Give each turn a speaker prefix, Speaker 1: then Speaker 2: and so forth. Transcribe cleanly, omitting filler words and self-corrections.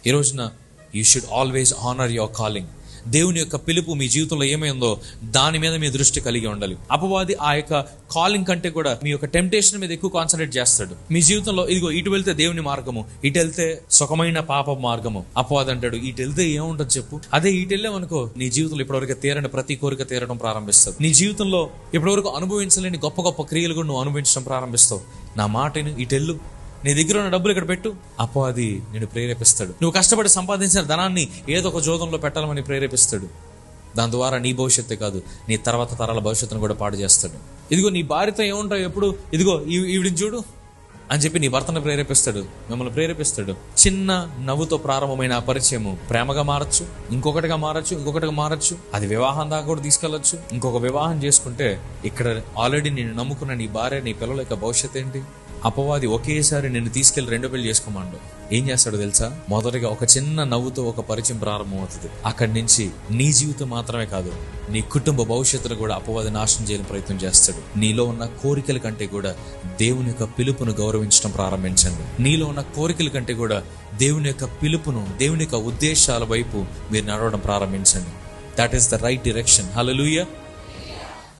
Speaker 1: ఈ రోజున you should always honour your calling. దేవుని యొక్క పిలుపు మీ జీవితంలో ఏమైందో దాని మీద మీ దృష్టి కలిగి ఉండాలి. అపవాది ఆ యొక్క కాలింగ్ కంటే కూడా మీ యొక్క టెంప్టేషన్ మీద ఎక్కువ కాన్సన్ట్రేట్ చేస్తాడు. మీ జీవితంలో ఇదిగో ఇటు వెళ్తే దేవుని మార్గము, ఇటు వెళ్తే సుఖమైన పాప మార్గము. అపవాది అంటాడు ఇటు వెళ్తే ఏముంటది చెప్పు. అదే ఇటు వెళ్ళామనుకో నీ జీవితంలో ఇప్పటివరకు తీరని ప్రతి కోరిక తీరడం ప్రారంభిస్తుంది. నీ జీవితంలో ఇప్పటివరకు అనుభవించలేని గొప్ప గొప్ప క్రియలు కూడా నువ్వు అనుభవించడం ప్రారంభిస్తావు. నా మాటను ఇటు వెళ్ళు, నీ దగ్గర ఉన్న డబ్బులు ఇక్కడ పెట్టు. అపవాది నిన్ను ప్రేరేపిస్తాడు. నువ్వు కష్టపడి సంపాదించిన ధనాన్ని ఏదో ఒక జోదంలో పెట్టాలని ప్రేరేపిస్తాడు. దాని ద్వారా నీ భవిష్యత్తే కాదు, నీ తర్వాత తరాల భవిష్యత్తును కూడా పాడు చేస్తాడు. ఇదిగో నీ భార్యతో ఏముంటావు ఎప్పుడు, ఇదిగో ఈవిడిని చూడు అని చెప్పి నీ భర్తను ప్రేరేపిస్తాడు, మిమ్మల్ని ప్రేరేపిస్తాడు. చిన్న నవ్వుతో ప్రారంభమైన ఆ పరిచయము ప్రేమగా మారచ్చు, ఇంకొకటిగా మారచ్చు. అది వివాహం దాకా కూడా తీసుకెళ్లొచ్చు. ఇంకొక వివాహం చేసుకుంటే ఇక్కడ ఆల్రెడీ నేను నమ్ముకున్న నీ భార్య, నీ పిల్లల యొక్క భవిష్యత్ ఏంటి? అపవాది ఒకేసారి నిన్ను తీసుకెళ్లి 2 పెళ్లి చేసుకోమండు. ఏం చేస్తాడో తెలుసా? మొదటిగా ఒక చిన్న నవ్వుతో ఒక పరిచయం ప్రారంభమవుతుంది. అక్కడి నుంచి నీ జీవితం మాత్రమే కాదు, నీ కుటుంబ భవిష్యత్తును కూడా అపవాది నాశనం చేయాలని ప్రయత్నం చేస్తాడు. నీలో ఉన్న కోరికల కంటే కూడా దేవుని యొక్క పిలుపును గౌరవించడం ప్రారంభించండి. నీలో ఉన్న కోరికల కంటే కూడా దేవుని యొక్క పిలుపును, దేవుని యొక్క ఉద్దేశాల వైపు మీరు నడవడం ప్రారంభించండి. That is the right direction. Hallelujah.